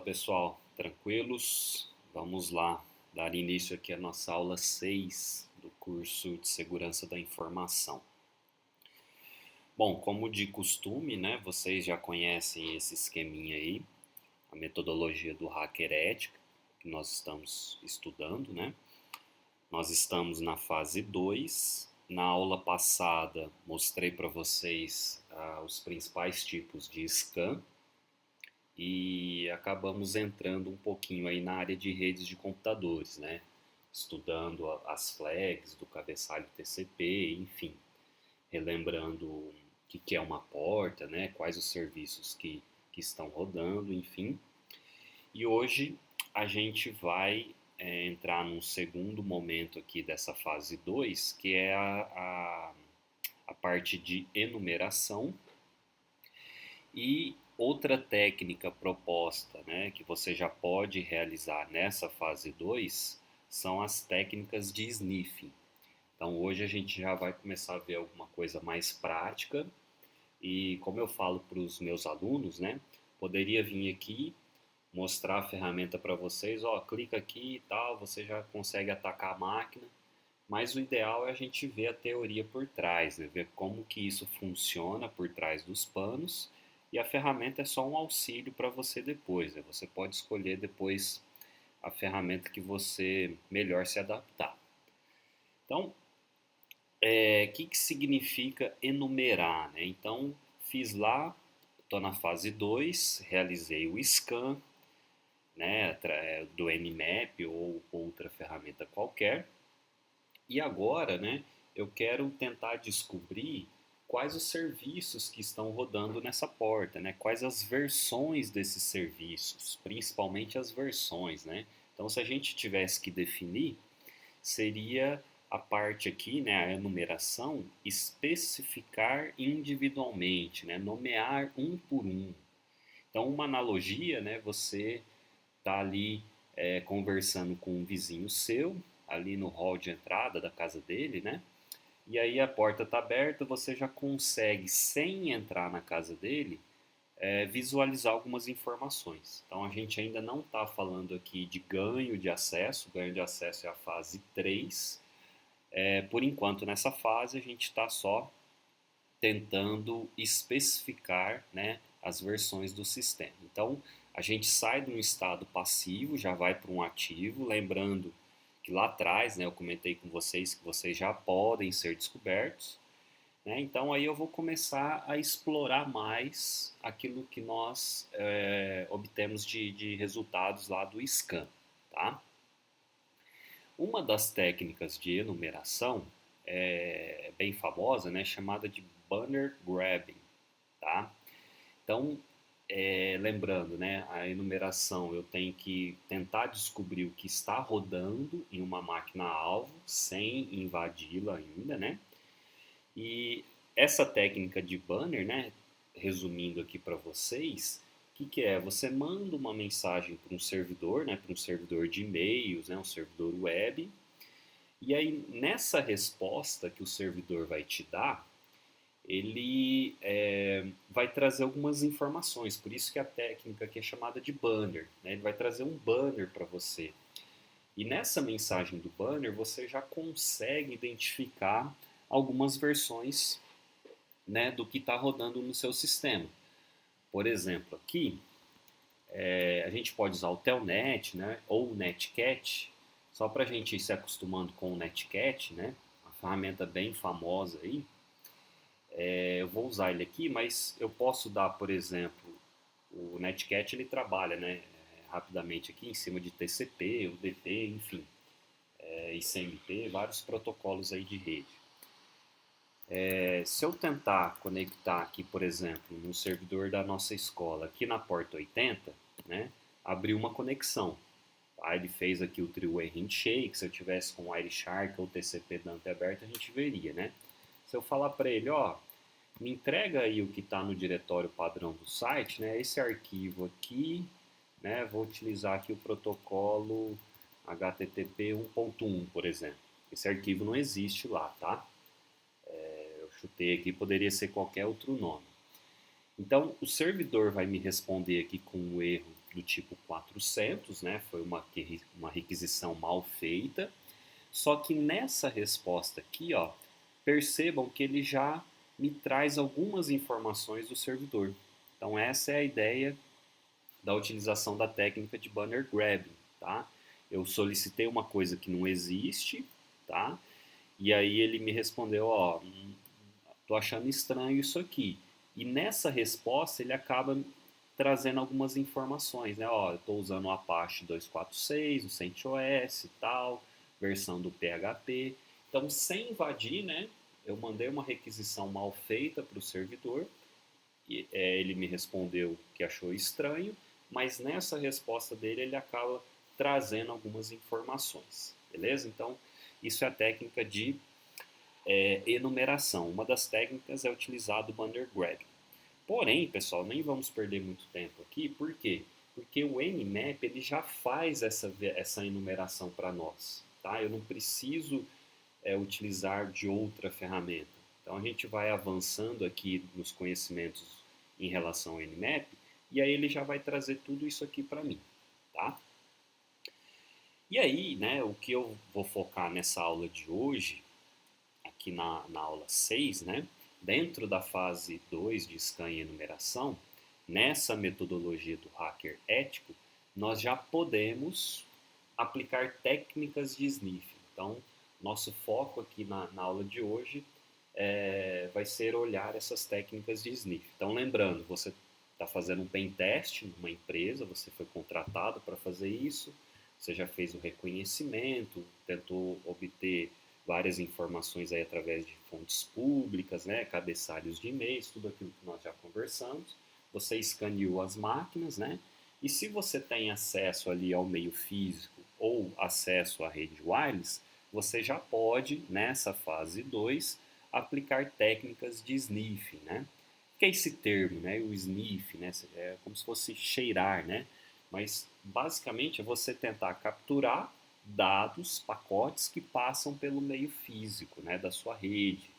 Fala pessoal, tranquilos? Vamos lá, dar início aqui à nossa aula 6 do curso de Segurança da Informação. Bom, como de costume, né, vocês já conhecem esse esqueminha aí, a metodologia do hacker ética, que nós estamos estudando, né? Nós estamos na fase 2. Na aula passada, mostrei para vocês os principais tipos de scan, e acabamos entrando um pouquinho aí na área de redes de computadores, né? Estudando as flags do cabeçalho TCP, enfim, relembrando o que é uma porta, né? Quais os serviços que estão rodando, enfim. E hoje a gente vai entrar num segundo momento aqui dessa fase 2, que é a parte de enumeração. E outra técnica proposta, né, que você já pode realizar nessa fase 2 são as técnicas de sniffing. Então hoje a gente já vai começar a ver alguma coisa mais prática e como eu falo para os meus alunos, né, poderia vir aqui mostrar a ferramenta para vocês, ó, clica aqui e tal, você já consegue atacar a máquina, mas o ideal é a gente ver a teoria por trás, né? Ver como que isso funciona por trás dos panos, e a ferramenta é só um auxílio para você depois, né? Você pode escolher depois a ferramenta que você melhor se adaptar. Então, que significa enumerar, né? Então, fiz lá, estou na fase 2, realizei o scan, né, do Nmap ou outra ferramenta qualquer. E agora, né, eu quero tentar descobrir quais os serviços que estão rodando nessa porta, né? Quais as versões desses serviços, principalmente as versões, né? Então, se a gente tivesse que definir, seria a parte aqui, né, a enumeração, especificar individualmente, né? Nomear um por um. Então, uma analogia, né? Você está ali conversando com um vizinho seu, ali no hall de entrada da casa dele, né? E aí a porta está aberta, você já consegue, sem entrar na casa dele, visualizar algumas informações. Então a gente ainda não está falando aqui de ganho de acesso é a fase 3. Por enquanto, nessa fase, a gente está só tentando especificar, né, as versões do sistema. Então, a gente sai de um estado passivo, já vai para um ativo, lembrando que lá atrás, né, eu comentei com vocês que vocês já podem ser descobertos, né? Então aí eu vou começar a explorar mais aquilo que nós obtemos de resultados lá do scan, tá? Uma das técnicas de enumeração bem famosa, né, chamada de banner grabbing, tá? Então, lembrando, né, a enumeração eu tenho que tentar descobrir o que está rodando em uma máquina-alvo sem invadi-la ainda, né? E essa técnica de banner, né, resumindo aqui para vocês, que é? Você manda uma mensagem para um servidor, né, para um servidor de e-mails, né, um servidor web, e aí nessa resposta que o servidor vai te dar, ele vai trazer algumas informações, por isso que a técnica aqui é chamada de banner, né? Ele vai trazer um banner para você. E nessa mensagem do banner você já consegue identificar algumas versões, né, do que está rodando no seu sistema. Por exemplo, aqui a gente pode usar o Telnet, né, ou o Netcat, só para a gente ir se acostumando com o Netcat, né, uma ferramenta bem famosa aí. Eu vou usar ele aqui, mas eu posso dar, por exemplo, o Netcat ele trabalha, né, rapidamente aqui em cima de TCP, UDP, enfim, ICMP, vários protocolos aí de rede. Se eu tentar conectar aqui, por exemplo, no servidor da nossa escola, aqui na porta 80, né, abrir uma conexão. Tá? Ele fez aqui o three-way handshake, se eu tivesse com o Wireshark ou TCP Dante aberto, a gente veria, né? Se eu falar para ele, ó, me entrega aí o que está no diretório padrão do site, né? Esse arquivo aqui, né? Vou utilizar aqui o protocolo HTTP 1.1, por exemplo. Esse arquivo não existe lá, tá? Eu chutei aqui, poderia ser qualquer outro nome. Então, o servidor vai me responder aqui com um erro do tipo 400, né? Foi uma requisição mal feita. Só que nessa resposta aqui, ó, percebam que ele já me traz algumas informações do servidor. Então essa é a ideia da utilização da técnica de banner grabbing, tá? Eu solicitei uma coisa que não existe, tá? E aí ele me respondeu, ó, tô achando estranho isso aqui. E nessa resposta ele acaba trazendo algumas informações, né? Ó, eu estou usando o Apache 246, o CentOS e tal, versão do PHP. Então, sem invadir, né? Eu mandei uma requisição mal feita para o servidor, e ele me respondeu que achou estranho, mas nessa resposta dele ele acaba trazendo algumas informações, beleza? Então, isso é a técnica de enumeração. Uma das técnicas é utilizar o banner grabbing. Porém, pessoal, nem vamos perder muito tempo aqui, por quê? Porque o Nmap ele já faz essa enumeração para nós, tá? Eu não preciso utilizar de outra ferramenta. Então a gente vai avançando aqui nos conhecimentos em relação ao Nmap e aí ele já vai trazer tudo isso aqui para mim, tá? E aí, né, o que eu vou focar nessa aula de hoje, aqui na aula 6, né, dentro da fase 2 de scan e enumeração, nessa metodologia do hacker ético, nós já podemos aplicar técnicas de sniffing. Então, nosso foco aqui na aula de hoje vai ser olhar essas técnicas de sniff. Então, lembrando, você está fazendo um pen test numa empresa, você foi contratado para fazer isso, você já fez o reconhecimento, tentou obter várias informações aí através de fontes públicas, né, cabeçalhos de e-mails, tudo aquilo que nós já conversamos. Você escaneou as máquinas, né? E se você tem acesso ali ao meio físico ou acesso à rede wireless, você já pode, nessa fase 2, aplicar técnicas de sniffing, né? O que é esse termo, né? O sniff, né? É como se fosse cheirar, né? Mas basicamente é você tentar capturar dados, pacotes que passam pelo meio físico, né, da sua rede.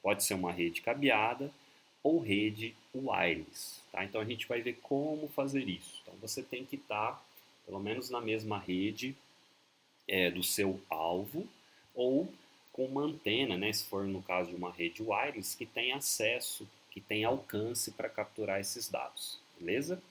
Pode ser uma rede cabeada ou rede wireless, tá? Então a gente vai ver como fazer isso. Então você tem que estar pelo menos na mesma rede do seu alvo ou com uma antena, né, se for no caso de uma rede wireless, que tem acesso, que tem alcance para capturar esses dados, beleza?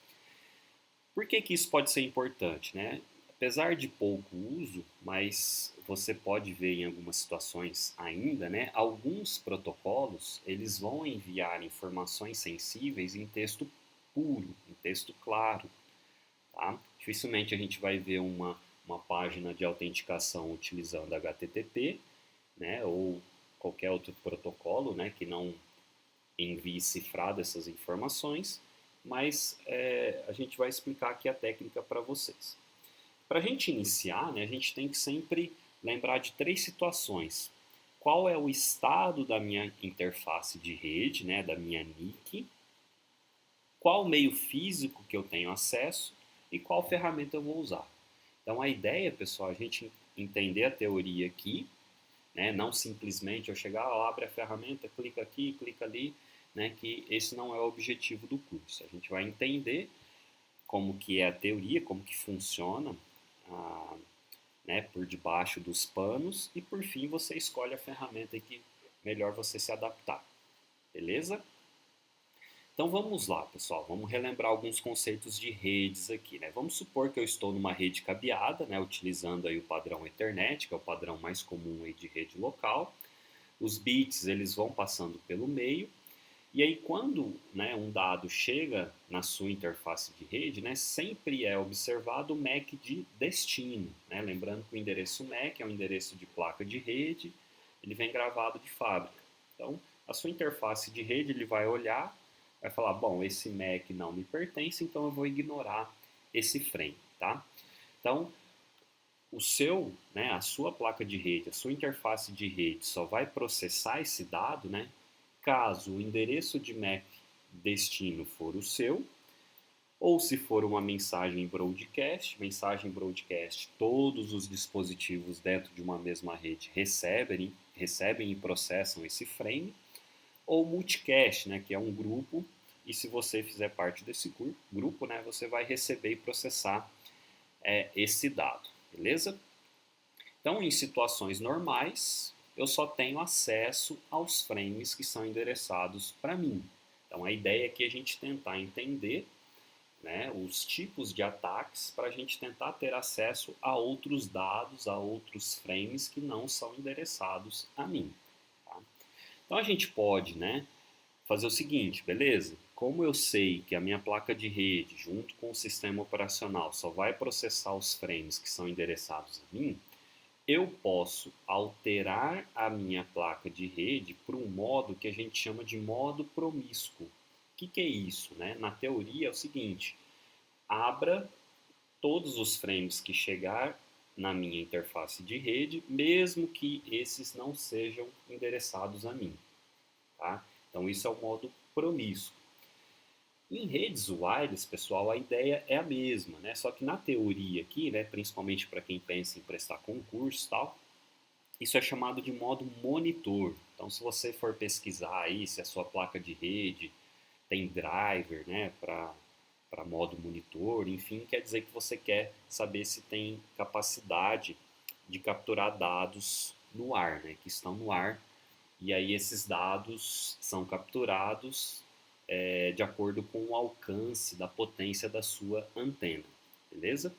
Por que que isso pode ser importante, né? Apesar de pouco uso, mas você pode ver em algumas situações ainda, né? Alguns protocolos, eles vão enviar informações sensíveis em texto puro, em texto claro, tá? Dificilmente a gente vai ver uma página de autenticação utilizando HTTP, né? Ou qualquer outro protocolo, né? Que não envie cifrado essas informações, mas a gente vai explicar aqui a técnica para vocês. Para a gente iniciar, né, a gente tem que sempre lembrar de 3 situações. Qual é o estado da minha interface de rede, né, da minha NIC, qual meio físico que eu tenho acesso e qual ferramenta eu vou usar. Então a ideia, pessoal, é a gente entender a teoria aqui, né, não simplesmente eu chegar, abre a ferramenta, clica aqui, clica ali, né, que esse não é o objetivo do curso. A gente vai entender como que é a teoria, como que funciona, né, por debaixo dos panos e por fim você escolhe a ferramenta que melhor você se adaptar, beleza? Então vamos lá, pessoal, vamos relembrar alguns conceitos de redes aqui, né? Vamos supor que eu estou numa rede cabeada, né, utilizando aí o padrão Ethernet, que é o padrão mais comum aí de rede local. Os bits eles vão passando pelo meio. E aí, quando, né, um dado chega na sua interface de rede, né, sempre é observado o MAC de destino, né? Lembrando que o endereço MAC é um endereço de placa de rede, ele vem gravado de fábrica. Então, a sua interface de rede, ele vai olhar, vai falar, bom, esse MAC não me pertence, então eu vou ignorar esse frame, tá? Então, né, a sua placa de rede, a sua interface de rede só vai processar esse dado, né, caso o endereço de MAC destino for o seu, ou se for uma mensagem broadcast, todos os dispositivos dentro de uma mesma rede recebem e processam esse frame, ou multicast, né, que é um grupo, e se você fizer parte desse grupo, né, você vai receber e processar esse dado, beleza? Então, em situações normais, eu só tenho acesso aos frames que são endereçados para mim. Então, a ideia aqui é a gente tentar entender, né, os tipos de ataques para a gente tentar ter acesso a outros dados, a outros frames que não são endereçados a mim. Tá? Então, a gente pode, né, fazer o seguinte, beleza? Como eu sei que a minha placa de rede, junto com o sistema operacional, só vai processar os frames que são endereçados a mim, eu posso alterar a minha placa de rede para um modo que a gente chama de modo promíscuo. O que é isso? Né? Na teoria é o seguinte, abra todos os frames que chegar na minha interface de rede, mesmo que esses não sejam endereçados a mim. Tá? Então isso é o modo promíscuo. Em redes wireless, pessoal, a ideia é a mesma, né? Só que na teoria aqui, né, principalmente para quem pensa em prestar concurso e tal, isso é chamado de modo monitor. Então, se você for pesquisar aí se a sua placa de rede tem driver, né, para modo monitor, enfim, quer dizer que você quer saber se tem capacidade de capturar dados no ar, né, que estão no ar. E aí esses dados são capturados de acordo com o alcance da potência da sua antena, beleza?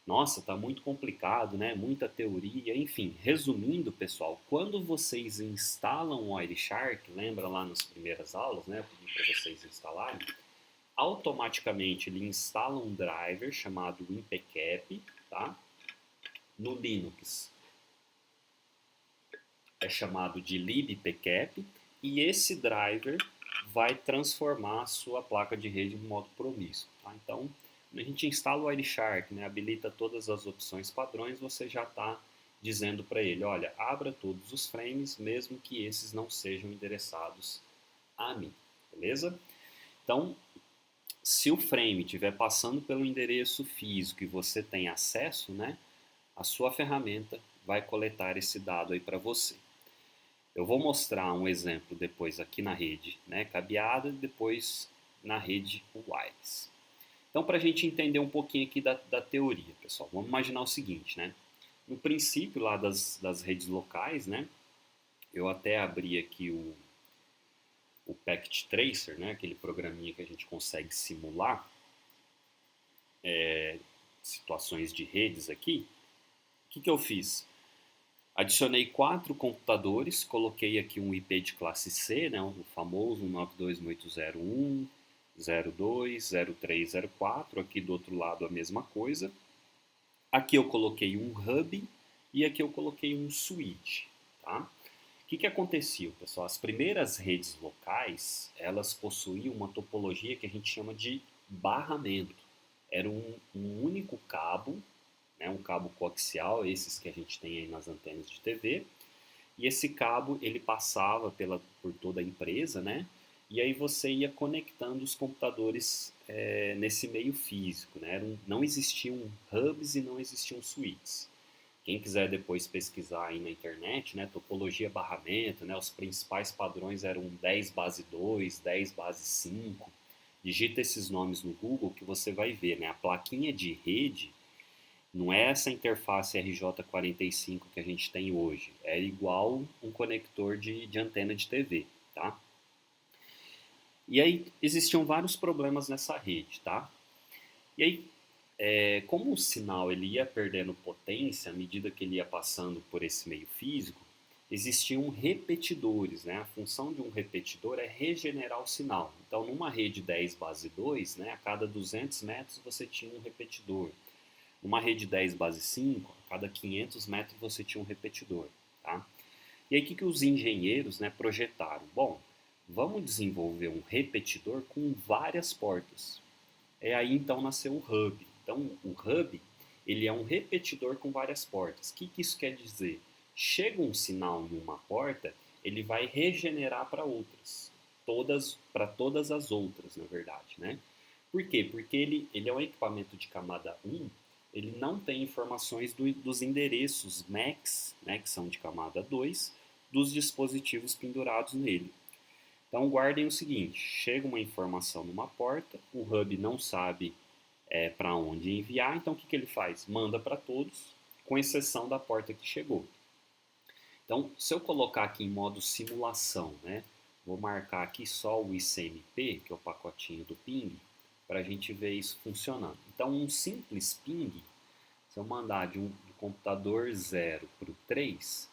Nossa, tá muito complicado, né? Muita teoria, enfim. Resumindo, pessoal, quando vocês instalam o Wireshark, lembra lá nas primeiras aulas, né? Eu pedi para vocês instalarem. Automaticamente ele instala um driver chamado InPCAP, tá? No Linux é chamado de libpcap e esse driver vai transformar a sua placa de rede em modo promíscuo. Tá? Então, quando a gente instala o Wireshark, né, habilita todas as opções padrões, você já está dizendo para ele, olha, abra todos os frames, mesmo que esses não sejam endereçados a mim, beleza? Então, se o frame estiver passando pelo endereço físico e você tem acesso, né, a sua ferramenta vai coletar esse dado aí para você. Eu vou mostrar um exemplo depois aqui na rede, né, cabeada, e depois na rede wireless. Então, para a gente entender um pouquinho aqui da teoria, pessoal, vamos imaginar o seguinte, né? No princípio lá das redes locais, né, eu até abri aqui o Packet Tracer, né, aquele programinha que a gente consegue simular situações de redes aqui. O que eu fiz? Adicionei 4 computadores, coloquei aqui um IP de classe C, né, o famoso 192.801, 02, 03, 04, aqui do outro lado a mesma coisa. Aqui eu coloquei um hub e aqui eu coloquei um switch, tá? O que acontecia, pessoal? As primeiras redes locais, elas possuíam uma topologia que a gente chama de barramento. Era um único cabo, né, um cabo coaxial, esses que a gente tem aí nas antenas de TV, e esse cabo ele passava por toda a empresa, né, e aí você ia conectando os computadores nesse meio físico, né, não existiam hubs e não existiam switches. Quem quiser depois pesquisar aí na internet, né, topologia barramento, né, os principais padrões eram 10 base 2, 10 base 5. Digita esses nomes no Google que você vai ver, né, a plaquinha de rede não é essa interface RJ45 que a gente tem hoje. É igual um conector de antena de TV, tá? E aí existiam vários problemas nessa rede, tá? E aí, como o sinal ele ia perdendo potência à medida que ele ia passando por esse meio físico, existiam repetidores, né? A função de um repetidor é regenerar o sinal. Então, numa rede 10 base 2, né, a cada 200 metros você tinha um repetidor. Numa rede 10 base 5, a cada 500 metros você tinha um repetidor. Tá? E aí o que os engenheiros, né, projetaram? Bom, vamos desenvolver um repetidor com várias portas. Aí então nasceu o hub. Então o hub ele é um repetidor com várias portas. O que isso quer dizer? Chega um sinal em uma porta, ele vai regenerar para outras. Para todas as outras, na verdade. Né? Por quê? Porque ele é um equipamento de camada 1, ele não tem informações dos endereços MACs, né, que são de camada 2, dos dispositivos pendurados nele. Então guardem o seguinte, chega uma informação numa porta, o hub não sabe para onde enviar. Então, o que ele faz? Manda para todos, com exceção da porta que chegou. Então, se eu colocar aqui em modo simulação, né, vou marcar aqui só o ICMP, que é o pacotinho do ping, para a gente ver isso funcionando. Então, um simples ping, se eu mandar do computador 0 para o 3,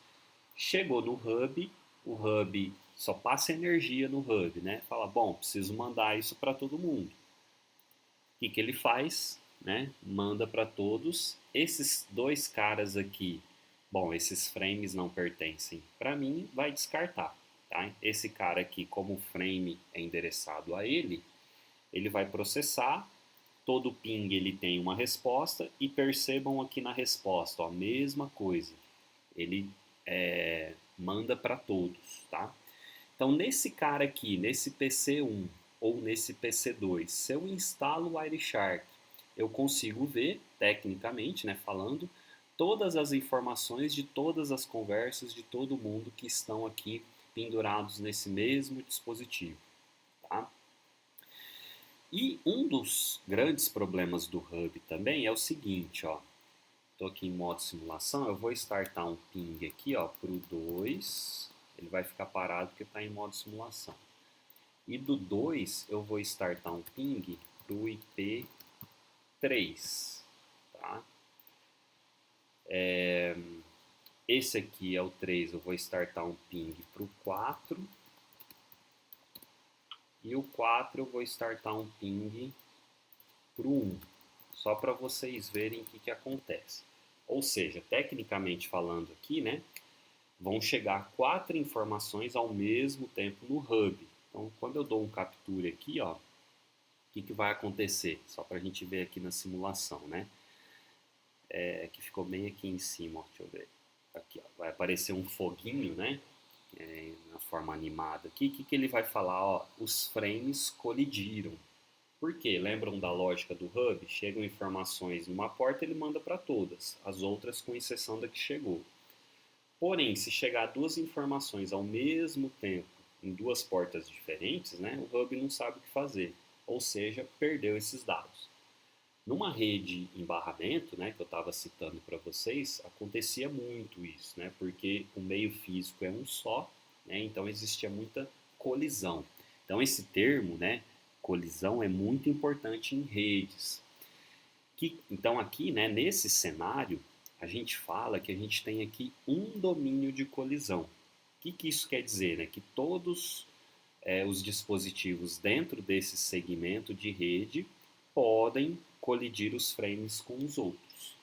chegou no hub, o hub só passa energia no hub, né? Fala, bom, preciso mandar isso para todo mundo. O que ele faz? Né? Manda para todos. Esses dois caras aqui, bom, esses frames não pertencem para mim, vai descartar. Tá? Esse cara aqui, como o frame é endereçado a ele, ele vai processar. Todo ping ele tem uma resposta e percebam aqui na resposta, ó, a mesma coisa. Ele manda para todos, tá? Então nesse cara aqui, nesse PC1 ou nesse PC2, se eu instalo o Wireshark, eu consigo ver, tecnicamente, né, falando, todas as informações de todas as conversas de todo mundo que estão aqui pendurados nesse mesmo dispositivo, tá? E um dos grandes problemas do Hub também é o seguinte, ó. Estou aqui em modo simulação, eu vou startar um ping aqui, ó, para o 2, ele vai ficar parado porque está em modo simulação. E do 2 eu vou startar um ping para o IP3, tá? Esse aqui é o 3, eu vou startar um ping para o 4. E o 4 eu vou startar um ping para o 1, só para vocês verem o que acontece. Ou seja, tecnicamente falando aqui, né, vão chegar 4 informações ao mesmo tempo no hub. Então, quando eu dou um capture aqui, ó, o que vai acontecer? Só para a gente ver aqui na simulação, né? Que ficou bem aqui em cima, ó, deixa eu ver. Aqui, ó, vai aparecer um foguinho, né? Na forma animada aqui. O que ele vai falar? Ó, os frames colidiram. Por quê? Lembram da lógica do hub? Chegam informações numa porta, ele manda para todas, as outras com exceção da que chegou. Porém, se chegar duas informações ao mesmo tempo em duas portas diferentes, né, o hub não sabe o que fazer, ou seja, perdeu esses dados. Numa rede em barramento, né, que eu estava citando para vocês, acontecia muito isso, né, porque o meio físico é um só, né, então existia muita colisão. Então esse termo, né, colisão, é muito importante em redes. Então aqui, né, nesse cenário, a gente fala que a gente tem aqui um domínio de colisão. O que isso quer dizer? Né? Que todos os dispositivos dentro desse segmento de rede podem colidir os frames com os outros.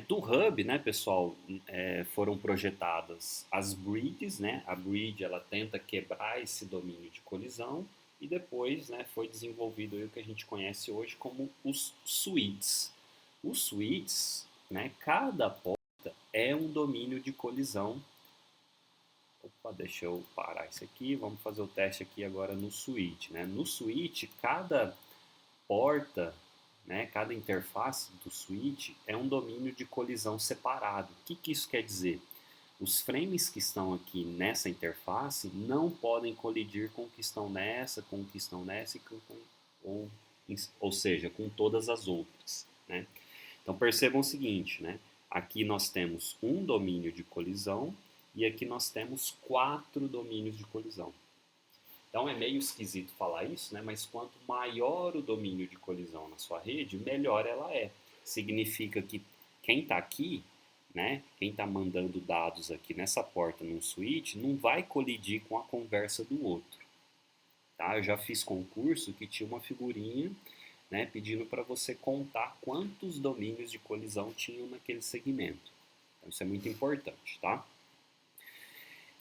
Do hub, né, pessoal, foram projetadas as bridges, né? A bridge ela tenta quebrar esse domínio de colisão e depois, né, foi desenvolvido o que a gente conhece hoje como os switches. Os switches, né, cada porta é um domínio de colisão. Opa, deixa eu parar isso aqui, vamos fazer o teste aqui agora no switch, né? No switch, cada porta, né, cada interface do switch é um domínio de colisão separado. O que isso quer dizer? Os frames que estão aqui nessa interface não podem colidir com o que estão nessa, com o que estão nessa, ou seja, com todas as outras. Né? Então percebam o seguinte, né? Aqui nós temos um domínio de colisão e aqui nós temos 4 domínios de colisão. Então é meio esquisito falar isso, né? Mas quanto maior o domínio de colisão na sua rede, melhor ela é. Significa que quem está aqui, né? Quem está mandando dados aqui nessa porta num switch, não vai colidir com a conversa do outro. Tá? Eu já fiz concurso que tinha uma figurinha, né, pedindo para você contar quantos domínios de colisão tinham naquele segmento. Então, isso é muito importante, tá?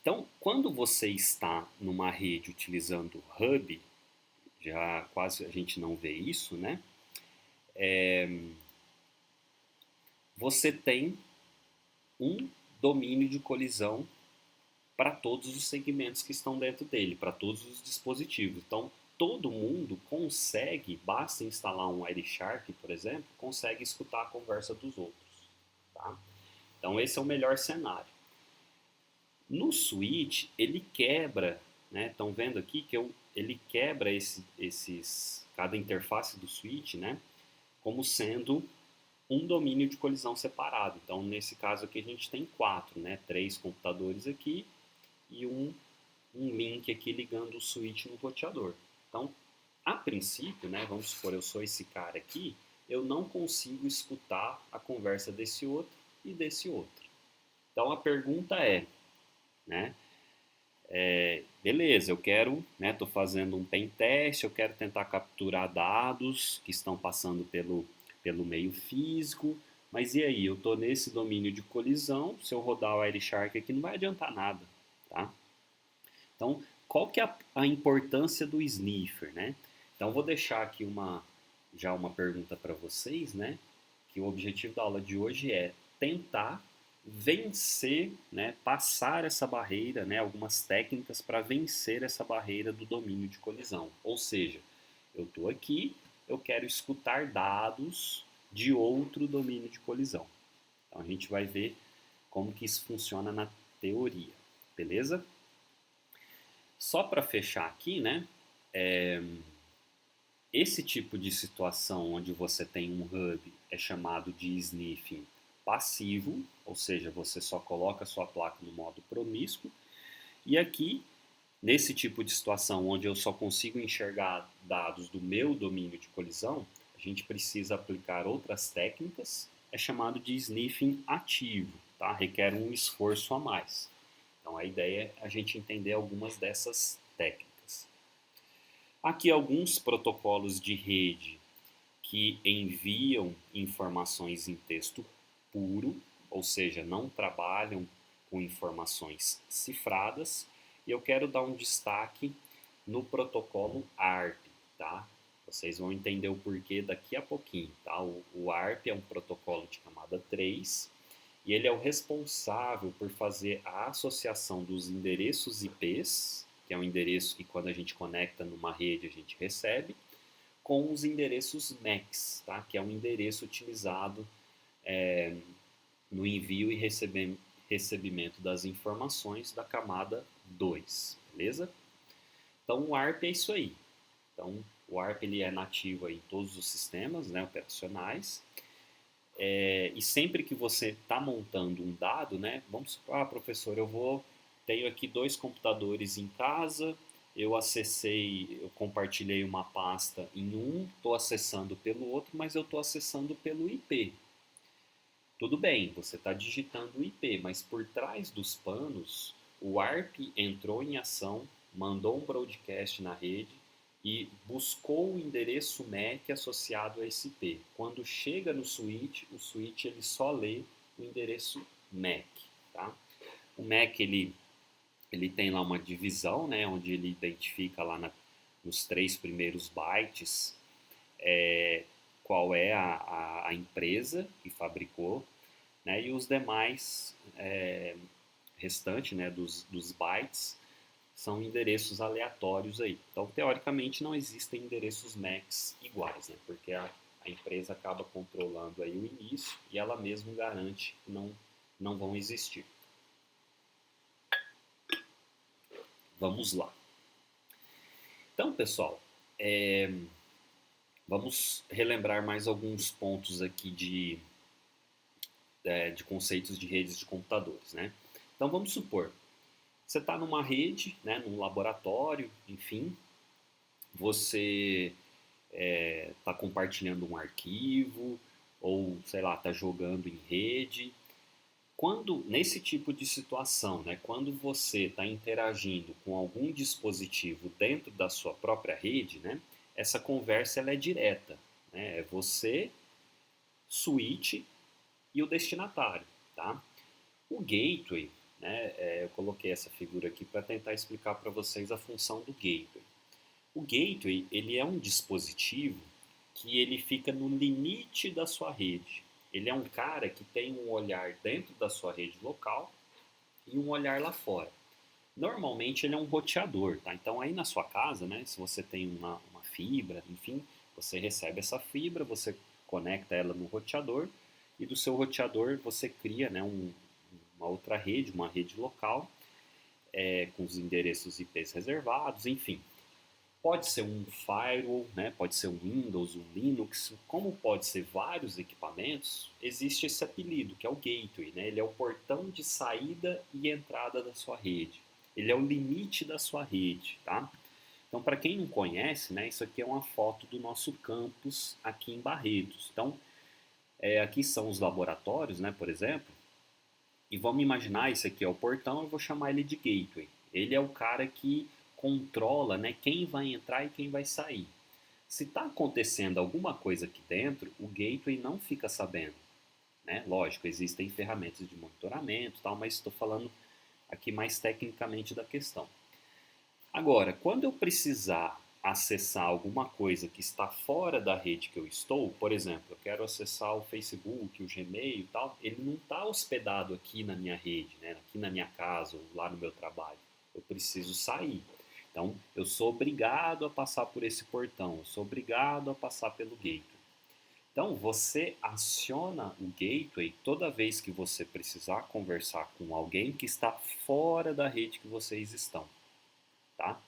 Então, quando você está numa rede utilizando o hub, já quase a gente não vê isso, né? Você tem um domínio de colisão para todos os segmentos que estão dentro dele, para todos os dispositivos. Então, todo mundo consegue, basta instalar um Wireshark, por exemplo, consegue escutar a conversa dos outros. Tá? Então, esse é o melhor cenário. No switch, ele quebra, né? Estão vendo aqui que ele quebra esses cada interface do switch, né, como sendo um domínio de colisão separado. Então, nesse caso aqui, a gente tem 4, né, 3 computadores aqui e um link aqui ligando o switch no roteador. Então, a princípio, né, vamos supor, eu sou esse cara aqui, eu não consigo escutar a conversa desse outro e desse outro. Então, a pergunta é, né, beleza, eu quero, né, tô fazendo um pen test, eu quero tentar capturar dados que estão passando pelo meio físico, mas e aí, eu tô nesse domínio de colisão, se eu rodar o Wireshark aqui não vai adiantar nada, tá? Então, qual que é a importância do sniffer, né? Então, vou deixar aqui já uma pergunta para vocês, né? Que o objetivo da aula de hoje é tentar vencer, né, passar essa barreira, né, algumas técnicas para vencer essa barreira do domínio de colisão. Ou seja, eu estou aqui, eu quero escutar dados de outro domínio de colisão. Então a gente vai ver como que isso funciona na teoria, beleza? Só para fechar aqui, né, esse tipo de situação onde você tem um hub é chamado de sniffing passivo, ou seja, você só coloca a sua placa no modo promíscuo. E aqui, nesse tipo de situação onde eu só consigo enxergar dados do meu domínio de colisão, a gente precisa aplicar outras técnicas, é chamado de sniffing ativo, tá? Requer um esforço a mais. Então a ideia é a gente entender algumas dessas técnicas. Aqui alguns protocolos de rede que enviam informações em texto puro, ou seja, não trabalham com informações cifradas. E eu quero dar um destaque no protocolo ARP, tá? Vocês vão entender o porquê daqui a pouquinho, tá? O ARP é um protocolo de camada 3 e ele é o responsável por fazer a associação dos endereços IPs, que é um endereço que quando a gente conecta numa rede a gente recebe, com os endereços MACs, tá? Que é um endereço utilizado no envio e recebimento das informações da camada 2, beleza? Então o ARP é isso aí. Então o ARP ele é nativo aí em todos os sistemas, né, operacionais. E sempre que você está montando um dado, né, vamos supor, professor, tenho aqui 2 computadores em casa, eu compartilhei uma pasta em um, estou acessando pelo outro, mas eu estou acessando pelo IP. Tudo bem, você está digitando o IP, mas por trás dos panos, o ARP entrou em ação, mandou um broadcast na rede e buscou o endereço MAC associado a esse IP. Quando chega no switch, o switch ele só lê o endereço MAC. Tá? O MAC ele tem lá uma divisão, né, onde ele identifica lá nos 3 primeiros bytes qual é a empresa que fabricou, né, e os demais restantes, né, dos bytes são endereços aleatórios aí. Então, teoricamente, não existem endereços MACs iguais, né, porque a empresa acaba controlando aí o início e ela mesma garante que não vão existir. Vamos lá. Então, pessoal, vamos relembrar mais alguns pontos aqui de conceitos de redes de computadores, né? Então, vamos supor, você está numa rede, né, num laboratório, enfim, você está compartilhando um arquivo ou, sei lá, está jogando em rede. Nesse tipo de situação, né, quando você está interagindo com algum dispositivo dentro da sua própria rede, né, essa conversa ela é direta. Né, é você, switch e o destinatário. Tá? O gateway, né, eu coloquei essa figura aqui para tentar explicar para vocês a função do gateway. O gateway ele é um dispositivo que ele fica no limite da sua rede. Ele é um cara que tem um olhar dentro da sua rede local e um olhar lá fora. Normalmente ele é um roteador, tá? Então aí na sua casa, né, se você tem uma fibra, enfim, você recebe essa fibra, você conecta ela no roteador e do seu roteador você cria, né, uma outra rede, uma rede local, com os endereços IPs reservados, enfim. Pode ser um firewall, né? Pode ser um Windows, um Linux, como pode ser vários equipamentos, existe esse apelido, que é o gateway, né? Ele é o portão de saída e entrada da sua rede. Ele é o limite da sua rede, tá? Então, para quem não conhece, né, isso aqui é uma foto do nosso campus aqui em Barretos. Então, aqui são os laboratórios, né, por exemplo, e vamos imaginar, esse aqui é o portão, eu vou chamar ele de gateway. Ele é o cara que controla, né, quem vai entrar e quem vai sair. Se está acontecendo alguma coisa aqui dentro, o gateway não fica sabendo. Né? Lógico, existem ferramentas de monitoramento, tal, mas estou falando aqui mais tecnicamente da questão. Agora, quando eu precisar acessar alguma coisa que está fora da rede que eu estou, por exemplo, eu quero acessar o Facebook, o Gmail e tal, ele não está hospedado aqui na minha rede, né? Aqui na minha casa ou lá no meu trabalho. Eu preciso sair. Então, eu sou obrigado a passar por esse portão, eu sou obrigado a passar pelo gateway. Então, você aciona o gateway toda vez que você precisar conversar com alguém que está fora da rede que vocês estão, tá?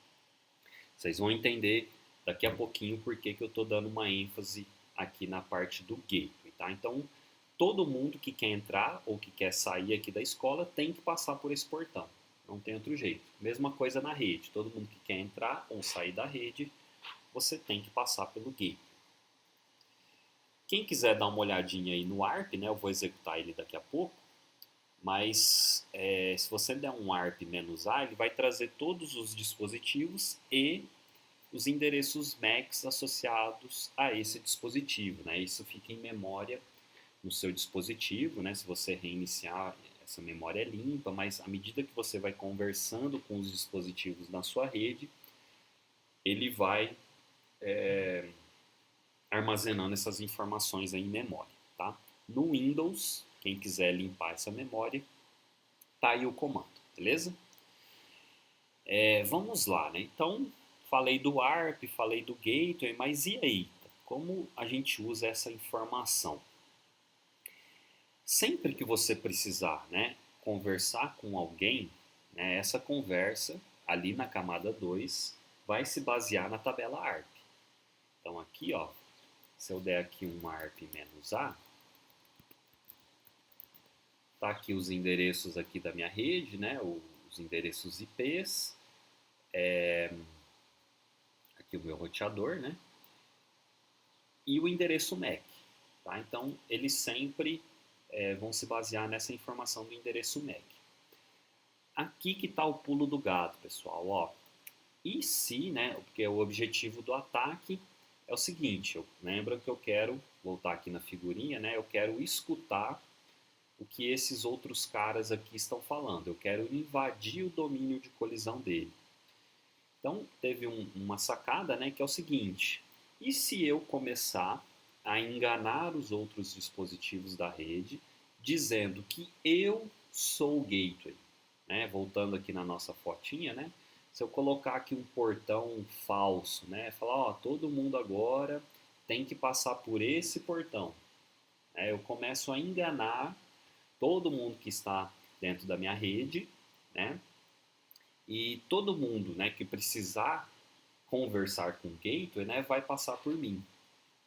Vocês vão entender daqui a pouquinho por que eu estou dando uma ênfase aqui na parte do gateway, tá? Então, todo mundo que quer entrar ou que quer sair aqui da escola tem que passar por esse portão. Não tem outro jeito. Mesma coisa na rede. Todo mundo que quer entrar ou sair da rede, você tem que passar pelo gateway. Quem quiser dar uma olhadinha aí no ARP, né? Eu vou executar ele daqui a pouco. Mas se você der um ARP-A, ele vai trazer todos os dispositivos e os endereços MACs associados a esse dispositivo. Né? Isso fica em memória no seu dispositivo. Né? Se você reiniciar, essa memória é limpa, mas à medida que você vai conversando com os dispositivos na sua rede, ele vai armazenando essas informações aí em memória. Tá? No Windows, quem quiser limpar essa memória, tá aí o comando, beleza? Vamos lá, né? Então, falei do ARP, falei do Gateway, mas e aí? Como a gente usa essa informação? Sempre que você precisar, né, conversar com alguém, né, essa conversa ali na camada 2 vai se basear na tabela ARP. Então aqui, ó, se eu der aqui um ARP-A, tá aqui os endereços aqui da minha rede, né, os endereços IPs, aqui o meu roteador, né, e o endereço MAC. Tá? Então, eles sempre vão se basear nessa informação do endereço MAC. Aqui que está o pulo do gato, pessoal. Ó, e se, né, porque o objetivo do ataque é o seguinte, lembra que eu quero, voltar aqui na figurinha, né, eu quero escutar o que esses outros caras aqui estão falando. Eu quero invadir o domínio de colisão dele. Então, teve uma sacada, né, que é o seguinte, e se eu começar a enganar os outros dispositivos da rede, dizendo que eu sou o gateway? Né? Voltando aqui na nossa fotinha, né? Se eu colocar aqui um portão falso, né? Falar, ó, todo mundo agora tem que passar por esse portão. Eu começo a enganar todo mundo que está dentro da minha rede, né? E todo mundo, né, que precisar conversar com o gateway, né, vai passar por mim.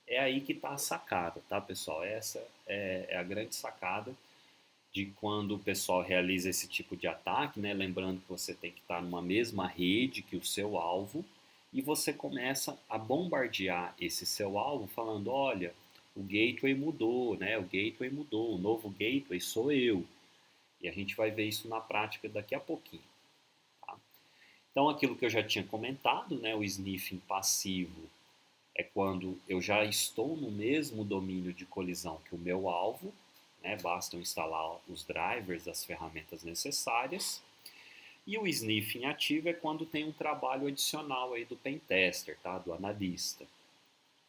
É aí que está a sacada, tá, pessoal? Essa é a grande sacada de quando o pessoal realiza esse tipo de ataque, né? Lembrando que você tem que estar numa mesma rede que o seu alvo e você começa a bombardear esse seu alvo falando, olha, o gateway mudou, né? O gateway mudou, o novo gateway sou eu. E a gente vai ver isso na prática daqui a pouquinho. Tá? Então, aquilo que eu já tinha comentado, né? O sniffing passivo é quando eu já estou no mesmo domínio de colisão que o meu alvo, né? Basta eu instalar os drivers, as ferramentas necessárias. E o sniffing ativo é quando tem um trabalho adicional aí do pentester, tá? Do analista.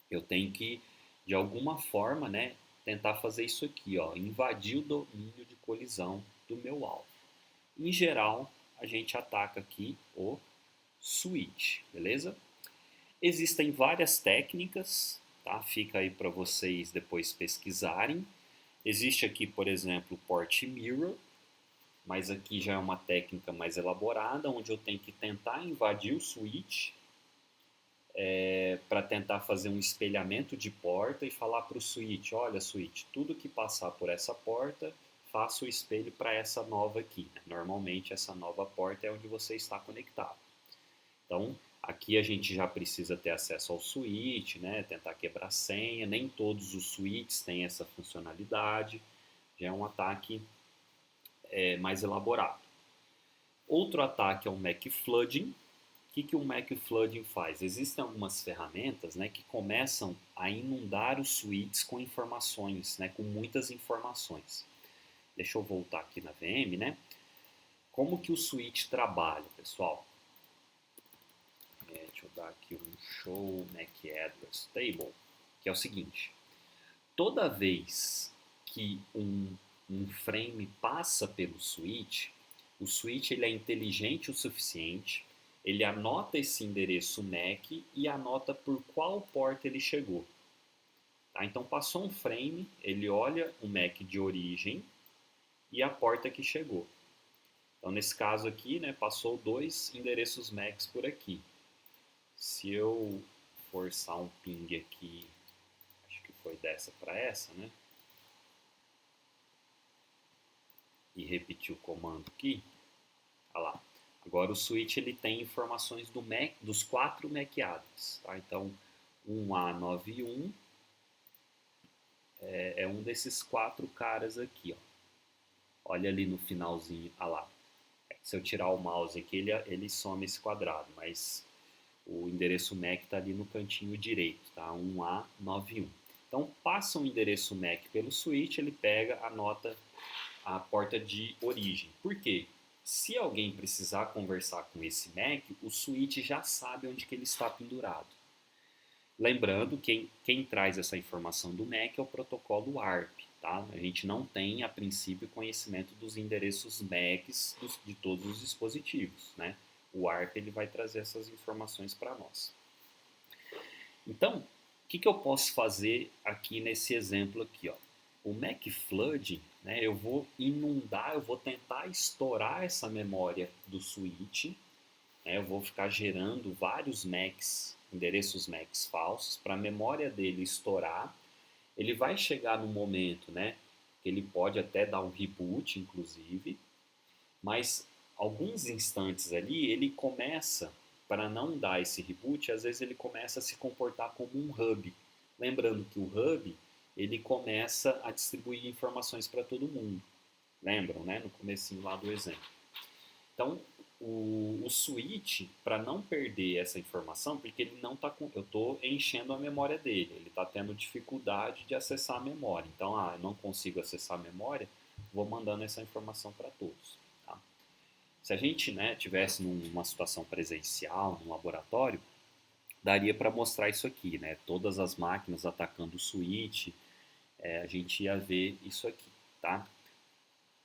Eu tenho que, de alguma forma, né, tentar fazer isso aqui, ó, invadir o domínio de colisão do meu alvo. Em geral, a gente ataca aqui o switch, beleza? Existem várias técnicas, tá? Fica aí para vocês depois pesquisarem. Existe aqui, por exemplo, o Port Mirror, mas aqui já é uma técnica mais elaborada, onde eu tenho que tentar invadir o switch para tentar fazer um espelhamento de porta e falar para o switch, olha switch, tudo que passar por essa porta, faça o espelho para essa nova aqui. Normalmente essa nova porta é onde você está conectado. Então aqui a gente já precisa ter acesso ao switch, né? Tentar quebrar senha, nem todos os switches têm essa funcionalidade, já é um ataque mais elaborado. Outro ataque é o MAC flooding. O que o MAC flooding faz? Existem algumas ferramentas, né, que começam a inundar os switches com informações, né, com muitas informações. Deixa eu voltar aqui na VM, né? Como que o switch trabalha, pessoal? Deixa eu dar aqui um show MAC address table, que é o seguinte: toda vez que um frame passa pelo switch, o switch ele é inteligente o suficiente, ele anota esse endereço MAC e anota por qual porta ele chegou. Tá? Então passou um frame, ele olha o MAC de origem e a porta que chegou. Então nesse caso aqui, né, passou 2 endereços MACs por aqui. Se eu forçar um ping aqui, acho que foi dessa para essa, né? E repetir o comando aqui, olha lá. Agora o switch ele tem informações dos 4 MAC addresses, tá? Então 1A91 é um desses 4 caras aqui, ó. Olha ali no finalzinho, olha lá. Se eu tirar o mouse aqui, ele some esse quadrado, mas o endereço MAC está ali no cantinho direito, tá? 1A91. Então passa um endereço MAC pelo switch, ele pega, anota a porta de origem. Por quê? Se alguém precisar conversar com esse MAC, o switch já sabe onde que ele está pendurado. Lembrando, quem traz essa informação do MAC é o protocolo ARP. Tá? A gente não tem, a princípio, conhecimento dos endereços MACs de todos os dispositivos. Né? O ARP ele vai trazer essas informações para nós. Então, o que eu posso fazer aqui nesse exemplo aqui? Ó? O MAC flooding, né, eu vou inundar, eu vou tentar estourar essa memória do switch, né, eu vou ficar gerando vários MACs, endereços MACs falsos, para a memória dele estourar. Ele vai chegar no momento, né, que ele pode até dar um reboot, inclusive, mas alguns instantes ali ele começa, para não dar esse reboot, às vezes ele começa a se comportar como um hub. Lembrando que o hub ele começa a distribuir informações para todo mundo. Lembram, né? No comecinho lá do exemplo. Então, o switch, para não perder essa informação, porque ele não está com... Eu estou enchendo a memória dele, ele está tendo dificuldade de acessar a memória. Então, eu não consigo acessar a memória, vou mandando essa informação para todos. Tá? Se a gente, né, tivesse numa situação presencial, num laboratório, daria para mostrar isso aqui, né? Todas as máquinas atacando o switch, a gente ia ver isso aqui, tá?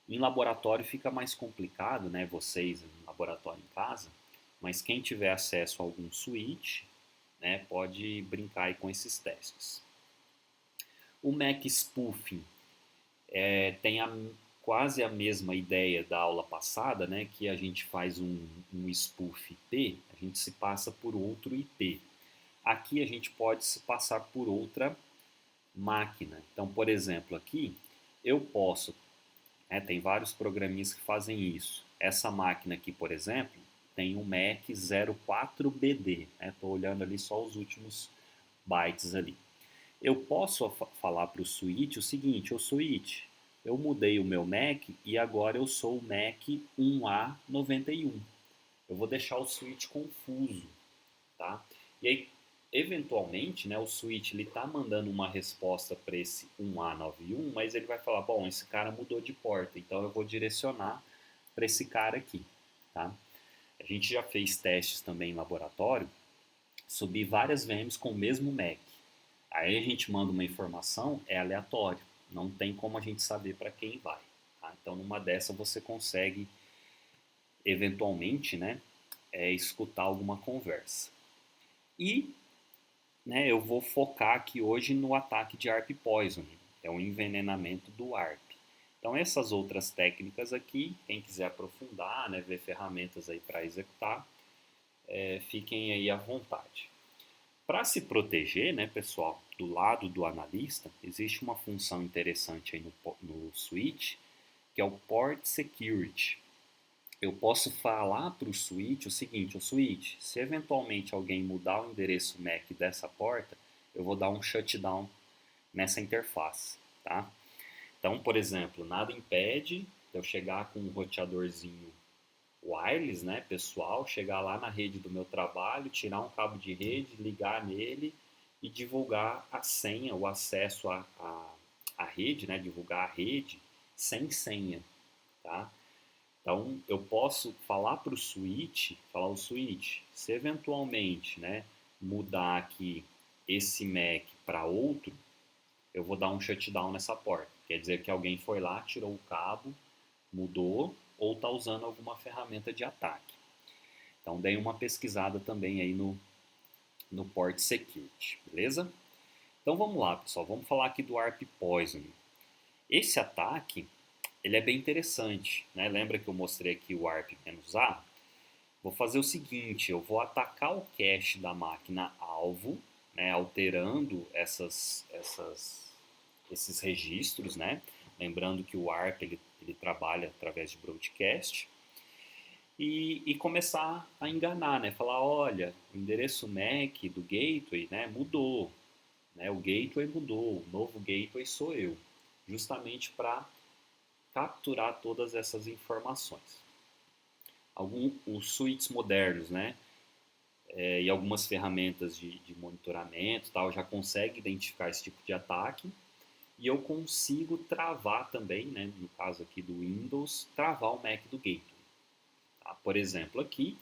Em laboratório fica mais complicado, né? Vocês em laboratório em casa, mas quem tiver acesso a algum switch, né, pode brincar aí com esses testes. O MAC spoofing tem quase a mesma ideia da aula passada, né? Que a gente faz um spoof IP, a gente se passa por outro IP. Aqui a gente pode se passar por outra máquina. Então, por exemplo, aqui eu posso, tem vários programinhas que fazem isso. Essa máquina aqui, por exemplo, tem um MAC 04BD. Estou olhando ali só os últimos bytes ali. Eu posso falar para o switch o seguinte: o switch, eu mudei o meu MAC e agora eu sou o MAC 1A91. Eu vou deixar o switch confuso, tá? E aí, eventualmente, né, o switch está mandando uma resposta para esse 1A91, mas ele vai falar, bom, esse cara mudou de porta, então eu vou direcionar para esse cara aqui. Tá? A gente já fez testes também em laboratório, subir várias VMs com o mesmo MAC. Aí a gente manda uma informação, é aleatório, não tem como a gente saber para quem vai. Tá? Então, numa dessa você consegue, eventualmente, né, escutar alguma conversa. E, né, eu vou focar aqui hoje no ataque de ARP Poisoning, é o envenenamento do ARP. Então essas outras técnicas aqui, quem quiser aprofundar, né, ver ferramentas aí para executar, fiquem aí à vontade. Para se proteger, né, pessoal, do lado do analista, existe uma função interessante aí no switch, que é o Port Security. Eu posso falar para o switch o seguinte: o switch, se eventualmente alguém mudar o endereço MAC dessa porta, eu vou dar um shutdown nessa interface, tá? Então, por exemplo, nada impede de eu chegar com um roteadorzinho wireless, né, pessoal, chegar lá na rede do meu trabalho, tirar um cabo de rede, ligar nele e divulgar a senha, o acesso à rede, né, divulgar a rede sem senha, tá? Então, eu posso falar para o switch, falar o switch, se eventualmente, né, mudar aqui esse MAC para outro, eu vou dar um shutdown nessa porta. Quer dizer que alguém foi lá, tirou o cabo, mudou ou está usando alguma ferramenta de ataque. Então, dei uma pesquisada também aí no Port Security, beleza? Então, vamos lá, pessoal. Vamos falar aqui do ARP Poisoning. Esse ataque, ele é bem interessante, né? Lembra que eu mostrei aqui o ARP-A? Vou fazer o seguinte, eu vou atacar o cache da máquina alvo, né, alterando esses registros, né? Lembrando que o ARP ele trabalha através de broadcast e começar a enganar, né? Falar, olha, o endereço MAC do gateway, né, mudou, né? O gateway mudou, o novo gateway sou eu, justamente para capturar todas essas informações. Os suítes modernos, né? E algumas ferramentas de monitoramento tal, já conseguem identificar esse tipo de ataque e eu consigo travar também, né, no caso aqui do Windows, travar o MAC do gateway. Tá? Por exemplo, aqui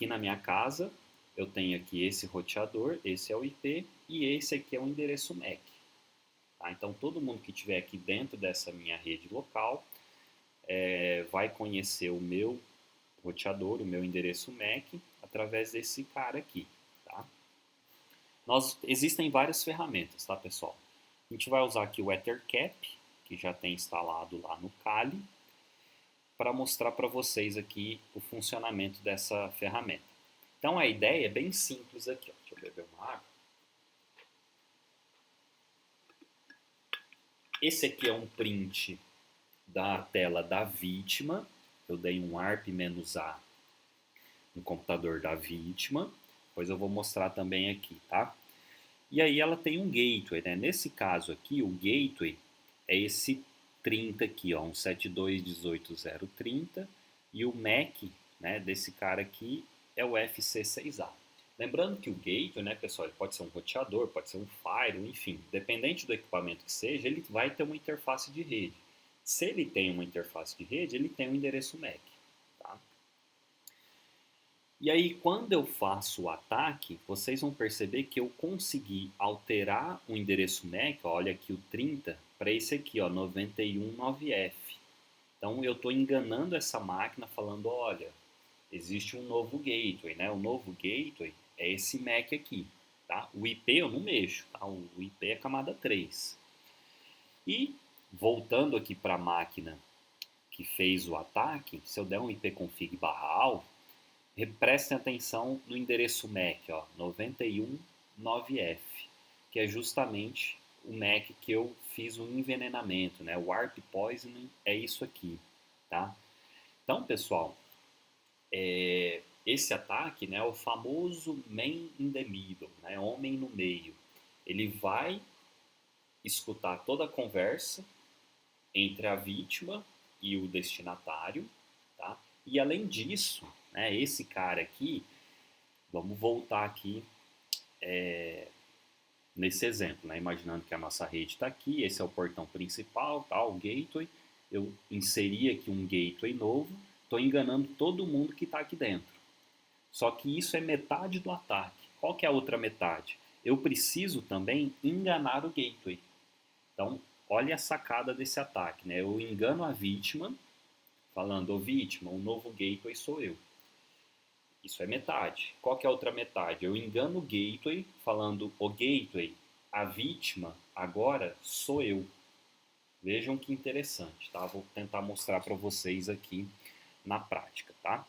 na minha casa, eu tenho aqui esse roteador, esse é o IP e esse aqui é o endereço MAC. Tá? Então, todo mundo que estiver aqui dentro dessa minha rede local vai conhecer o meu roteador, o meu endereço MAC, através desse cara aqui. Tá? Existem várias ferramentas, tá, pessoal? A gente vai usar aqui o EtherCap, que já tem instalado lá no Kali, para mostrar para vocês aqui o funcionamento dessa ferramenta. Então a ideia é bem simples aqui. Ó. Deixa eu beber uma água. Esse aqui é um print da tela da vítima. Eu dei um ARP-A no computador da vítima. Depois eu vou mostrar também aqui, tá? E aí ela tem um gateway, né? Nesse caso aqui, o gateway é esse 30 aqui, ó, 172.18.0.30, e o MAC, né, desse cara aqui é o FC6A. Lembrando que o gateway, né, pessoal, ele pode ser um roteador, pode ser um firewall, enfim, dependente do equipamento que seja, ele vai ter uma interface de rede. Se ele tem uma interface de rede, ele tem um endereço MAC. Tá? E aí, quando eu faço o ataque, vocês vão perceber que eu consegui alterar o endereço MAC, ó, olha aqui o 30, para esse aqui, ó, 919F. Então, eu estou enganando essa máquina falando, olha, existe um novo gateway, né? O novo gateway é esse MAC aqui, tá? O IP eu não mexo, tá? O IP é camada 3. E, voltando aqui para a máquina que fez o ataque, se eu der um ipconfig/all, prestem atenção no endereço MAC, ó, 919F, que é justamente o MAC que eu fiz o envenenamento, né? O ARP Poisoning é isso aqui, tá? Então, pessoal, esse ataque, né, é o famoso man in the middle, né, homem no meio. Ele vai escutar toda a conversa entre a vítima e o destinatário, tá? E além disso, né, esse cara aqui, vamos voltar aqui nesse exemplo, né, imaginando que a nossa rede está aqui, esse é o portão principal, tá, o gateway, eu inseri aqui um gateway novo, estou enganando todo mundo que está aqui dentro. Só que isso é metade do ataque. Qual que é a outra metade? Eu preciso também enganar o gateway. Então, olha a sacada desse ataque, né? Eu engano a vítima, falando, ô vítima, o novo gateway sou eu. Isso é metade. Qual que é a outra metade? Eu engano o gateway, falando, ô gateway, a vítima agora sou eu. Vejam que interessante, tá? Vou tentar mostrar para vocês aqui na prática, tá?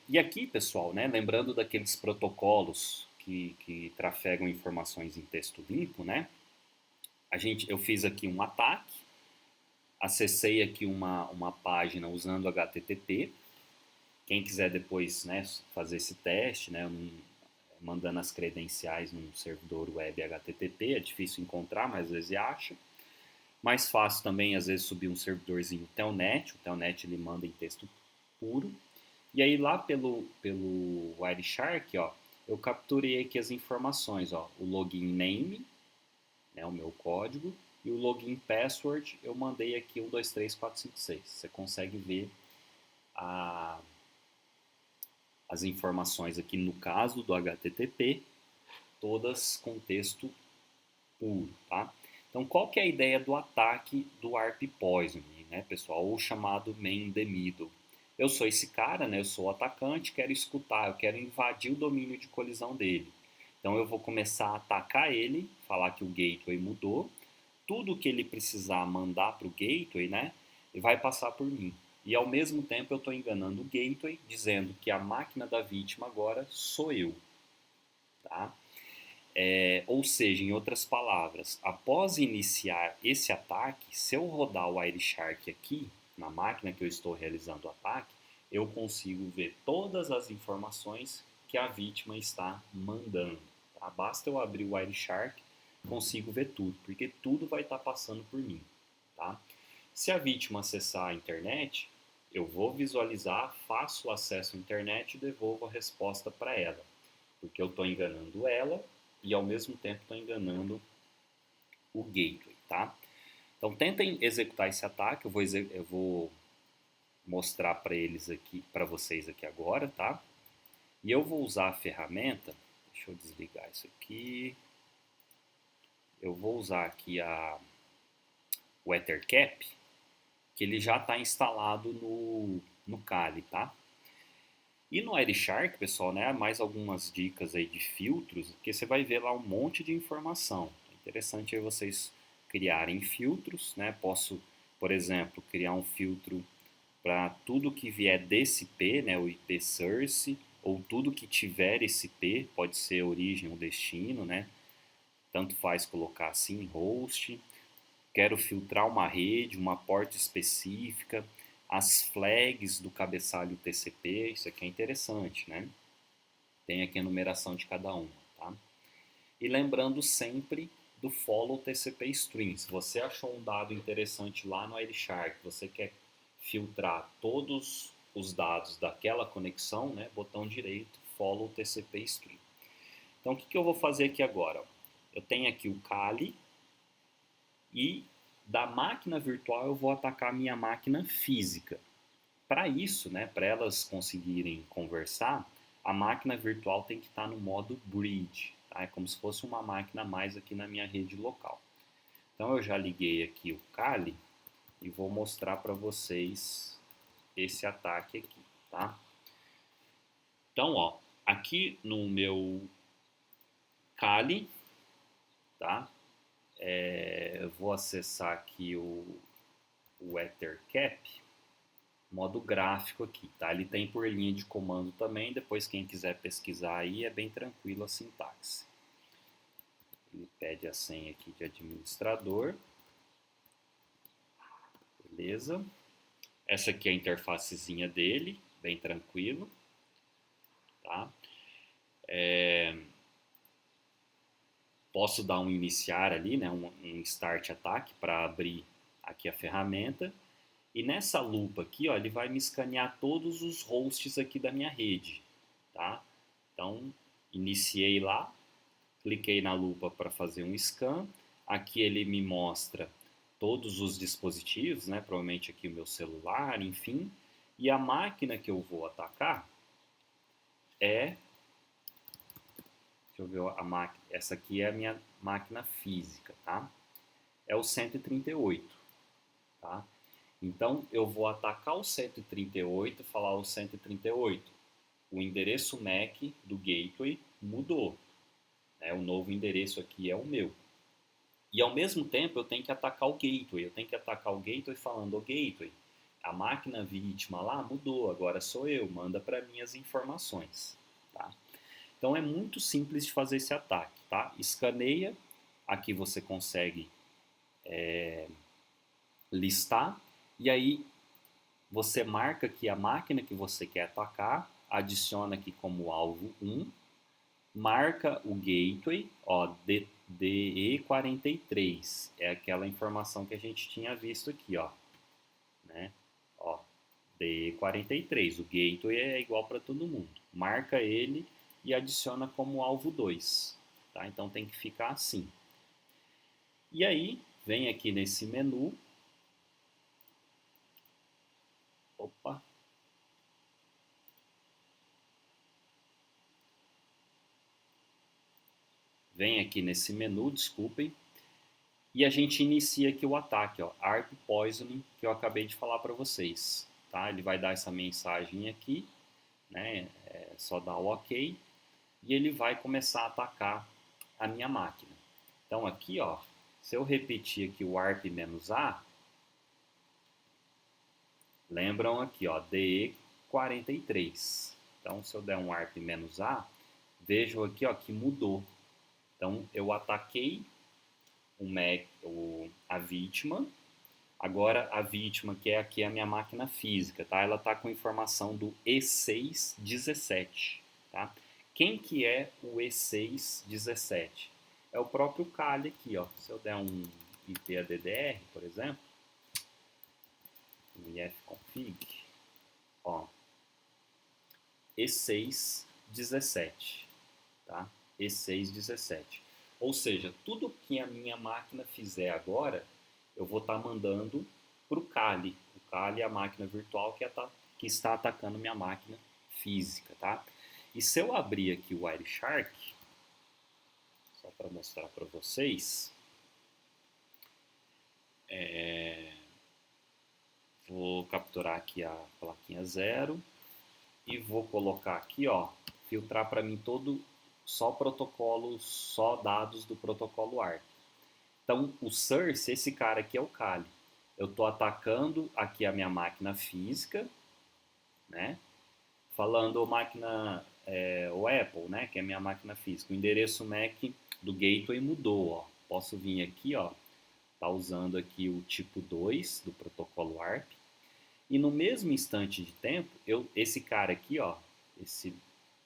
E aqui, pessoal, né, lembrando daqueles protocolos que trafegam informações em texto limpo, né? Eu fiz aqui um ataque, acessei aqui uma página usando HTTP. Quem quiser depois, né, fazer esse teste, né, mandando as credenciais num servidor web HTTP, é difícil encontrar, mas às vezes acha. Mais fácil também, às vezes, subir um servidorzinho Telnet. O Telnet ele manda em texto puro. E aí lá pelo Wireshark, ó, eu capturei aqui as informações, ó, o login name, né, o meu código, e o login password eu mandei aqui 1, 2, 3, 4, 5, 6. Você consegue ver as informações aqui no caso do HTTP, todas com texto puro, tá? Então, qual que é a ideia do ataque do ARP Poisoning, né, pessoal? Ou chamado Man in the Middle. Eu sou esse cara, né? Eu sou o atacante, quero escutar, eu quero invadir o domínio de colisão dele. Então, eu vou começar a atacar ele, falar que o gateway mudou, tudo que ele precisar mandar para o gateway, né, vai passar por mim. E ao mesmo tempo eu estou enganando o gateway, dizendo que a máquina da vítima agora sou eu, tá? Ou seja, em outras palavras, após iniciar esse ataque, se eu rodar o Wireshark aqui, na máquina que eu estou realizando o ataque, eu consigo ver todas as informações que a vítima está mandando. Tá? Basta eu abrir o Wireshark, consigo ver tudo, porque tudo vai estar passando por mim. Tá? Se a vítima acessar a internet, eu vou visualizar, faço o acesso à internet e devolvo a resposta para ela, porque eu estou enganando ela e ao mesmo tempo estou enganando o gateway, tá? Então tentem executar esse ataque, eu vou mostrar para eles aqui, para vocês aqui agora, tá? E eu vou usar a ferramenta, deixa eu desligar isso aqui. Eu vou usar aqui o EtherCap, que ele já está instalado no Kali, tá? E no Wireshark, pessoal, né, mais algumas dicas aí de filtros, porque você vai ver lá um monte de informação. É interessante aí vocês criarem filtros, né? Posso, por exemplo, criar um filtro para tudo que vier desse IP, né, o IP source, ou tudo que tiver esse IP, pode ser origem ou destino, né? Tanto faz colocar assim, host. Quero filtrar uma rede, uma porta específica, as flags do cabeçalho TCP, isso aqui é interessante, né? Tem aqui a numeração de cada uma, tá? E lembrando sempre do follow TCP stream. Se você achou um dado interessante lá no Wireshark, você quer filtrar todos os dados daquela conexão, né? Botão direito, follow TCP stream. Então, o que eu vou fazer aqui agora? Eu tenho aqui o Kali e da máquina virtual eu vou atacar a minha máquina física. Para isso, né, para elas conseguirem conversar, a máquina virtual tem que estar no modo bridge, tá? É como se fosse uma máquina a mais aqui na minha rede local. Então eu já liguei aqui o Kali e vou mostrar para vocês esse ataque aqui, tá? Então, ó, aqui no meu Kali, tá? Eu vou acessar aqui o EtherCap, modo gráfico aqui, tá? Ele tem por linha de comando também, depois quem quiser pesquisar aí é bem tranquilo a sintaxe. Ele pede a senha aqui de administrador. Beleza. Essa aqui é a interfacezinha dele, bem tranquilo, tá? Posso dar um iniciar ali, né, um start ataque para abrir aqui a ferramenta. E nessa lupa aqui, ó, ele vai me escanear todos os hosts aqui da minha rede, tá? Então, iniciei lá, cliquei na lupa para fazer um scan. Aqui ele me mostra todos os dispositivos, né? Provavelmente aqui o meu celular, enfim. E a máquina que eu vou atacar é... Deixa eu ver a máquina. Essa aqui é a minha máquina física, tá? É o 138, tá? Então, eu vou atacar o 138, falar o 138. O endereço MAC do gateway mudou. Né? O novo endereço aqui é o meu. E, ao mesmo tempo, eu tenho que atacar o gateway. Eu tenho que atacar o gateway falando, o gateway, a máquina vítima lá mudou, agora sou eu, manda para mim as informações. Tá? Então é muito simples de fazer esse ataque, tá? Escaneia, aqui você consegue listar, e aí você marca aqui a máquina que você quer atacar, adiciona aqui como alvo 1, marca o gateway, ó, DE43, é aquela informação que a gente tinha visto aqui, ó, né? Ó, DE43, o gateway é igual para todo mundo. Marca ele e adiciona como alvo 2, tá? Então tem que ficar assim. E aí, vem aqui nesse menu, opa, vem aqui nesse menu, desculpem, e a gente inicia aqui o ataque, ó, ARP Poisoning, que eu acabei de falar para vocês, tá? Ele vai dar essa mensagem aqui, né? É só dar o OK, e ele vai começar a atacar a minha máquina. Então aqui, ó, se eu repetir aqui o ARP-A, lembram aqui, ó, DE43. Então se eu der um ARP-A, vejam aqui, ó, que mudou. Então eu ataquei a vítima. Agora a vítima, que é aqui a minha máquina física, tá? Ela está com informação do E617, tá? Quem que é o E617? É o próprio Kali aqui, ó. Se eu der um IPADDR, por exemplo, um ifconfig, ó, E617, tá? E617. Ou seja, tudo que a minha máquina fizer agora, eu vou estar mandando para o Kali. O Kali é a máquina virtual que está atacando minha máquina física, tá? E se eu abrir aqui o Wireshark, só para mostrar para vocês, vou capturar aqui a plaquinha 0 e vou colocar aqui, ó, filtrar para mim só protocolos, só dados do protocolo ARP. Então, o source, esse cara aqui é o Kali. Eu estou atacando aqui a minha máquina física, né? Falando máquina, o Apple, né? Que é a minha máquina física. O endereço MAC do gateway mudou, ó. Posso vir aqui, ó. Tá usando aqui o tipo 2 do protocolo ARP. E no mesmo instante de tempo, esse cara aqui, ó, esse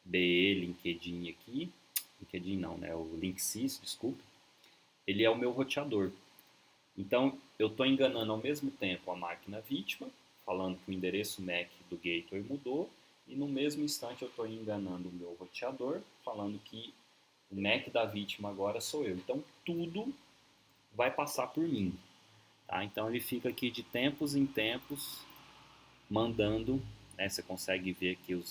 BE LinkedIn aqui, LinkedIn não, né? O Linksys, desculpa. Ele é o meu roteador. Então, eu estou enganando ao mesmo tempo a máquina vítima, falando que o endereço MAC do gateway mudou, e no mesmo instante eu estou enganando o meu roteador, falando que o MAC da vítima agora sou eu. Então, tudo vai passar por mim. Tá? Então, ele fica aqui de tempos em tempos, mandando, né, você consegue ver aqui o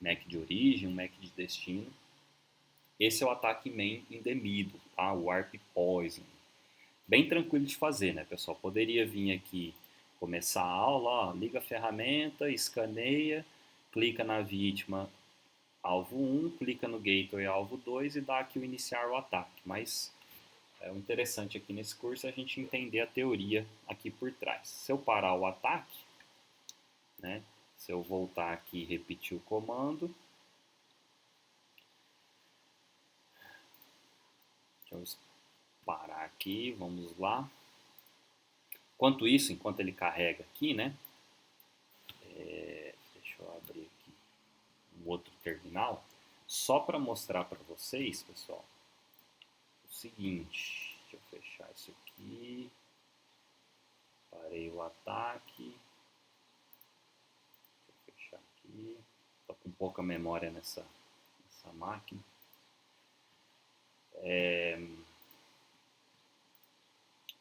MAC de origem, o MAC de destino. Esse é o ataque main indemido, tá? O ARP Poison. Bem tranquilo de fazer, né, pessoal? Poderia vir aqui, começar a aula, ó, liga a ferramenta, escaneia, clica na vítima alvo 1, clica no gateway alvo 2 e dá aqui o iniciar o ataque. Mas o interessante aqui nesse curso é a gente entender a teoria aqui por trás. Se eu parar o ataque, né, se eu voltar aqui e repetir o comando, deixa eu parar aqui, vamos lá. Enquanto isso, enquanto ele carrega aqui, né? Deixa eu abrir aqui um outro terminal, só para mostrar para vocês, pessoal, o seguinte. Deixa eu fechar isso aqui. Parei o ataque. Deixa eu fechar aqui. Estou com pouca memória nessa máquina.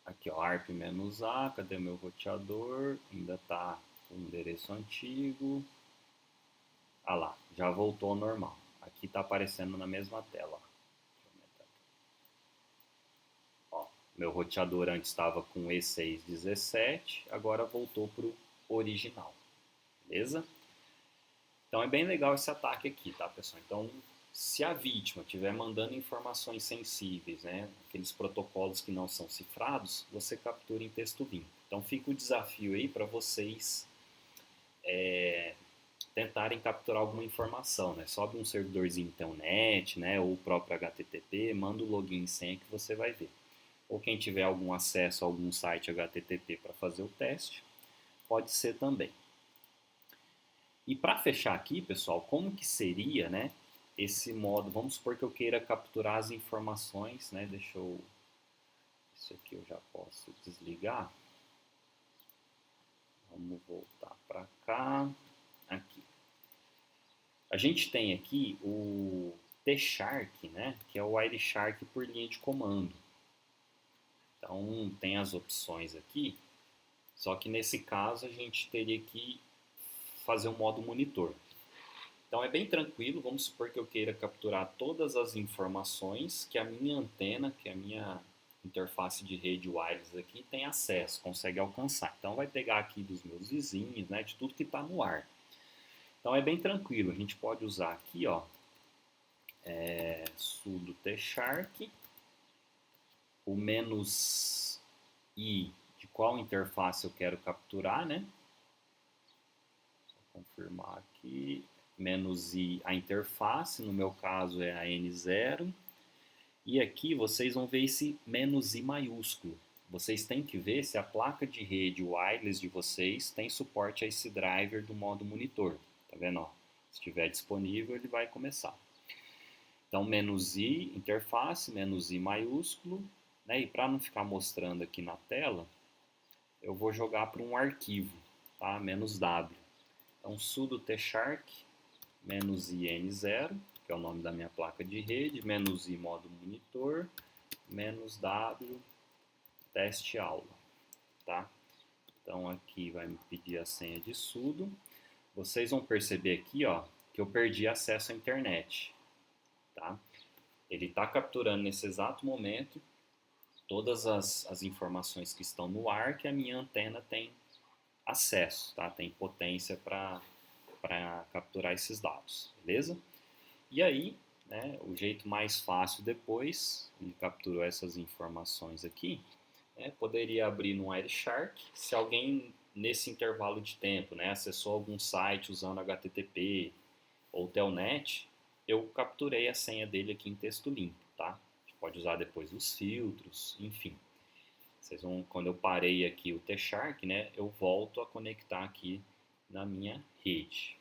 Aqui, ó, ARP-A, cadê meu roteador? Ainda está com o endereço antigo. Ah lá, já voltou ao normal. Aqui está aparecendo na mesma tela. Ó, meu roteador antes estava com E617, agora voltou para o original. Beleza? Então é bem legal esse ataque aqui, tá, pessoal? Então, se a vítima estiver mandando informações sensíveis, né, aqueles protocolos que não são cifrados, você captura em texto limpo. Então fica o desafio aí para vocês tentarem capturar alguma informação, né? Sobe um servidorzinho Telnet, né? Ou o próprio HTTP, manda o login e senha que você vai ver. Ou quem tiver algum acesso a algum site HTTP para fazer o teste, pode ser também. E para fechar aqui, pessoal, como que seria, né, esse modo? Vamos supor que eu queira capturar as informações, né? Isso aqui eu já posso desligar. Vamos voltar para cá. Aqui. A gente tem aqui o T-Shark, né, que é o Wireshark por linha de comando. Então, tem as opções aqui, só que nesse caso a gente teria que fazer um modo monitor. Então, é bem tranquilo, vamos supor que eu queira capturar todas as informações que a minha antena, que a minha interface de rede wireless aqui tem acesso, consegue alcançar. Então, vai pegar aqui dos meus vizinhos, né, de tudo que está no ar. Então, é bem tranquilo, a gente pode usar aqui, ó, sudo tshark, o "-i" de qual interface eu quero capturar, né? Vou confirmar aqui, "-i" a interface, no meu caso é a N0. E aqui vocês vão ver esse "-i" maiúsculo. Vocês têm que ver se a placa de rede wireless de vocês tem suporte a esse driver do modo monitor. Tá vendo? Ó? Se estiver disponível, ele vai começar. Então, "-i", interface, "-i" maiúsculo, né? E para não ficar mostrando aqui na tela, eu vou jogar para um arquivo, tá? "-w". Então, sudo tshark, "-i n0", que é o nome da minha placa de rede, "-i" modo monitor, "-w", teste aula, tá? Então, aqui vai me pedir a senha de sudo. Vocês vão perceber aqui, ó, que eu perdi acesso à internet, tá? Ele está capturando nesse exato momento todas as informações que estão no ar que a minha antena tem acesso, tá? Tem potência para capturar esses dados, beleza? E aí, né, o jeito mais fácil depois, ele capturou essas informações aqui, né, poderia abrir no Wireshark, se alguém nesse intervalo de tempo, né, acessou algum site usando HTTP ou Telnet, eu capturei a senha dele aqui em texto limpo, tá? A gente pode usar depois os filtros, enfim. Vocês vão, quando eu parei aqui o T-Shark, né, eu volto a conectar aqui na minha rede.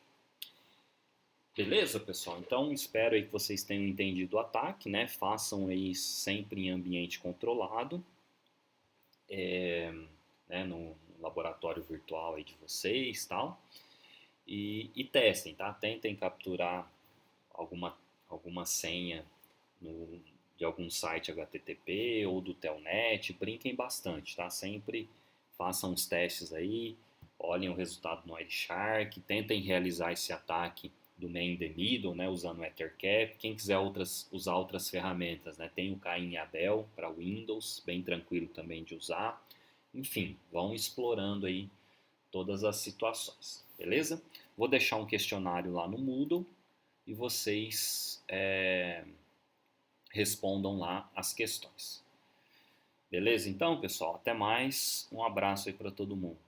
Beleza, pessoal? Então, espero aí que vocês tenham entendido o ataque, né? Façam aí sempre em ambiente controlado, né, no laboratório virtual aí de vocês, tal. E testem, tá? Tentem capturar alguma senha de algum site HTTP ou do Telnet, brinquem bastante, tá? Sempre façam os testes aí, olhem o resultado no Wireshark, tentem realizar esse ataque do man in the middle, né, usando o Ethercap. Quem quiser usar outras ferramentas, né, tem o Caim e Abel para Windows, bem tranquilo também de usar. Enfim, vão explorando aí todas as situações, beleza? Vou deixar um questionário lá no Moodle e vocês respondam lá as questões. Beleza? Então, pessoal, até mais. Um abraço aí para todo mundo.